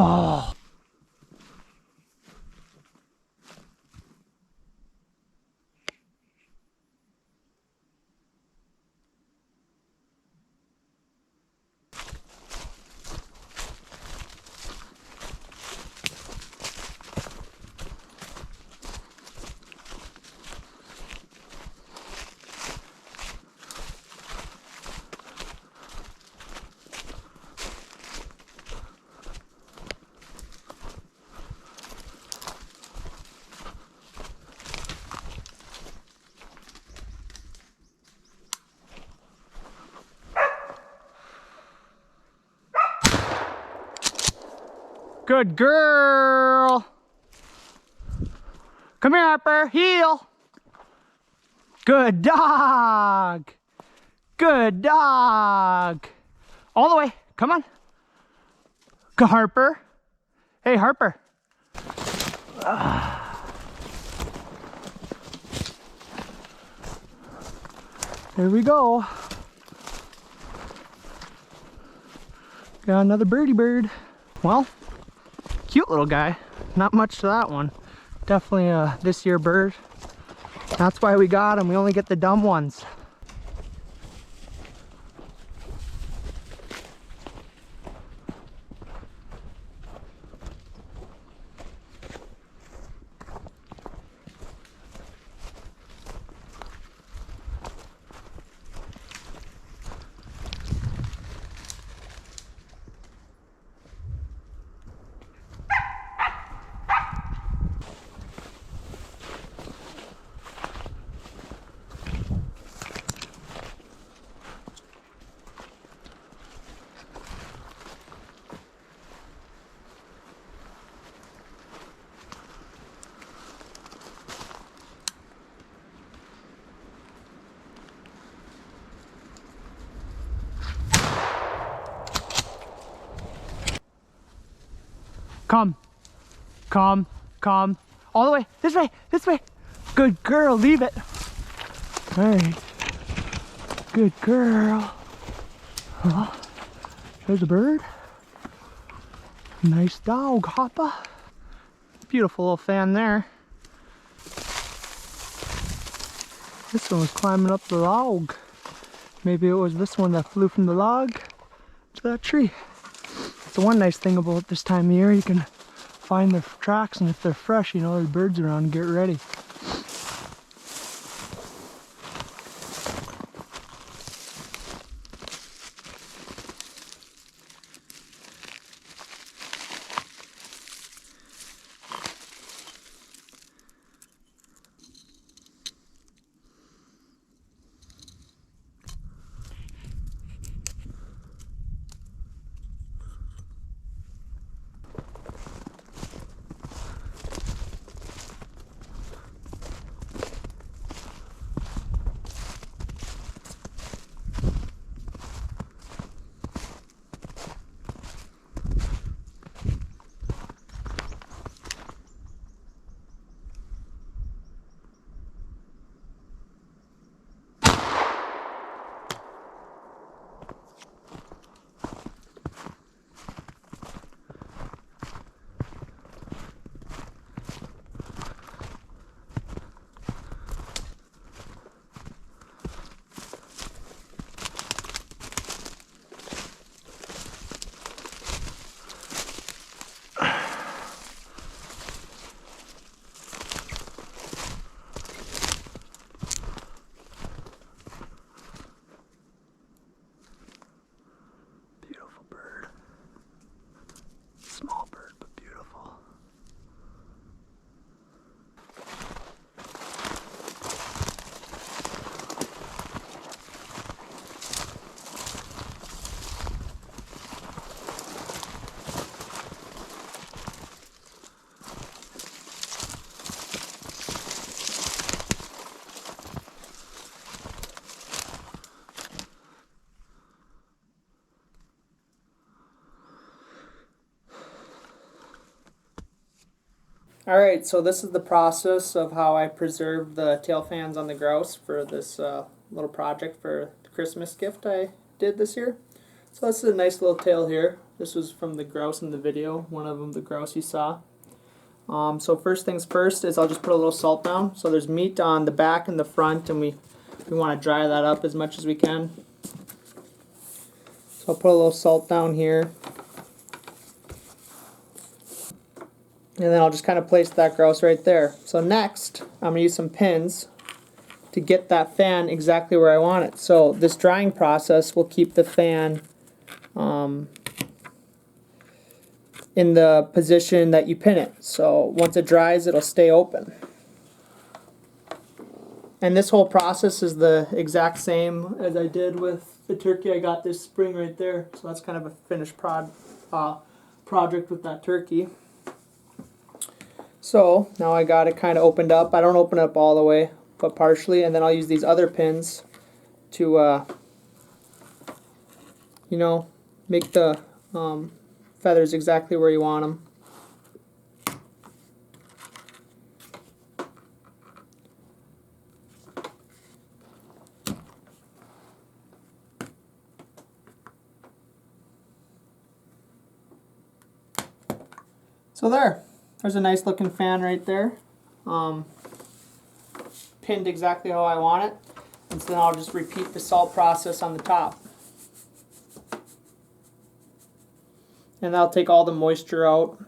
Oh. Good girl. Come here, Harper. Heel. Good dog. Good dog. All the way. Come on. Go, Harper. Hey, Harper. There we go. Got another birdie bird. Well, cute little guy. Not much to that one. Definitely a this year bird. That's why we got him. We only get the dumb ones. Come. Come. Come. All the way. This way. This way. Good girl. Leave it. All right. Good girl. Oh, there's a bird. Nice dog, Hoppa. Beautiful little fan there. This one was climbing up the log. Maybe it was this one that flew from the log to that tree. It's the one nice thing about this time of year, you can find their tracks, and if they're fresh, you know there's birds around, get ready. Small bird, but beautiful. Alright, so this is the process of how I preserve the tail fans on the grouse for this little project for the Christmas gift I did this year. So this is a nice little tail here. This was from the grouse in the video, one of them, the grouse you saw. So first things first is I'll just put a little salt down. So there's meat on the back and the front, and we want to dry that up as much as we can. So I'll put a little salt down here. And then I'll just kind of place that grouse right there. So next, I'm going to use some pins to get that fan exactly where I want it. So this drying process will keep the fan in the position that you pin it. So once it dries, it'll stay open. And this whole process is the exact same as I did with the turkey I got this spring right there. So that's kind of a finished project with that turkey. So now I got it kind of opened up. I don't open it up all the way, but partially, and then I'll use these other pins to, you know, make the feathers exactly where you want them. So there's a nice looking fan right there, pinned exactly how I want it, and so then I'll just repeat the salt process on the top. And that'll take all the moisture out.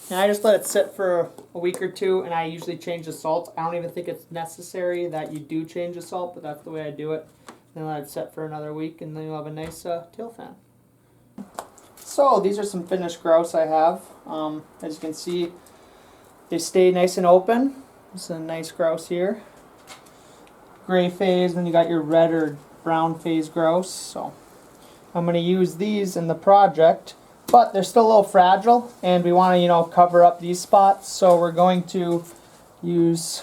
And I just let it sit for a week or two, and I usually change the salt. I don't even think it's necessary that you do change the salt, but that's the way I do it. Then let it sit for another week, and then you'll have a nice tail fan. So these are some finished grouse I have. As you can see, they stay nice and open. This is a nice grouse here. Gray phase, then you got your red or brown phase grouse. So I'm going to use these in the project, but they're still a little fragile, and we want to, you know, cover up these spots. So we're going to use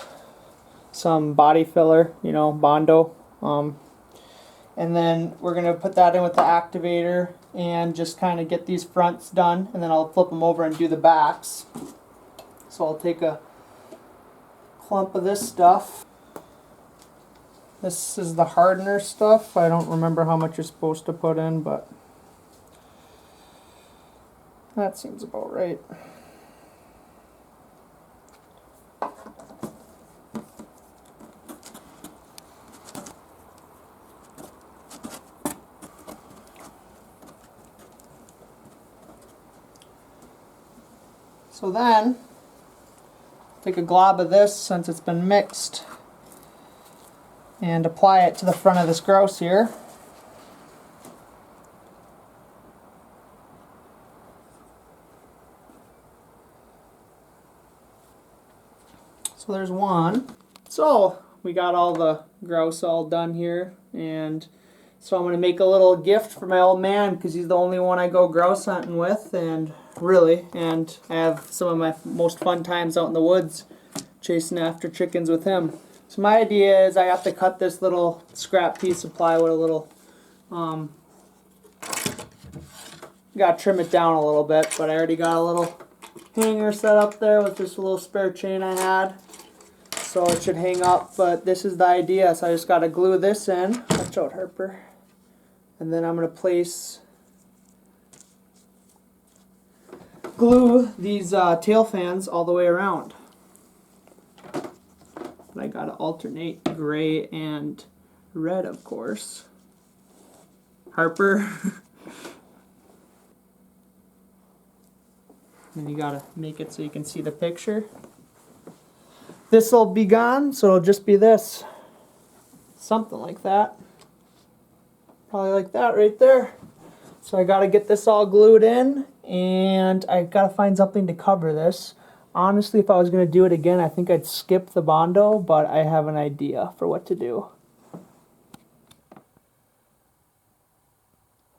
some body filler, you know, Bondo, and then we're going to put that in with the activator and just kind of get these fronts done, and then I'll flip them over and do the backs. So I'll take a clump of this stuff. This is the hardener stuff. I don't remember how much you're supposed to put in, but that seems about right. So then, take a glob of this since it's been mixed and apply it to the front of this grouse here. So there's one. So we got all the grouse all done here, and so I'm going to make a little gift for my old man because he's the only one I go grouse hunting with, and I have some of my most fun times out in the woods chasing after chickens with him. So my idea is I have to cut this little scrap piece of plywood a little, got to trim it down a little bit, but I already got a little hanger set up there with just a little spare chain I had. So it should hang up, but this is the idea. So I just got to glue this in. Watch out, Harper. And then I'm going to glue these tail fans all the way around. But I got to alternate gray and red, of course. Harper. And you got to make it so you can see the picture. This will be gone, so it'll just be this. Something like that. Probably like that right there. So I got to get this all glued in, and I got to find something to cover this. Honestly, if I was going to do it again, I think I'd skip the Bondo, but I have an idea for what to do.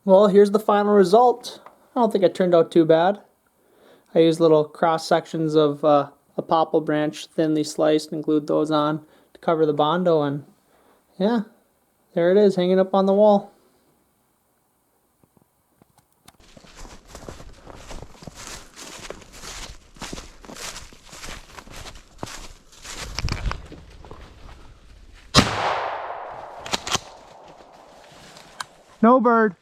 Well, here's the final result. I don't think it turned out too bad. I used little cross sections of a popple branch, thinly sliced, and glued those on to cover the Bondo, and yeah, there it is, hanging up on the wall. No bird.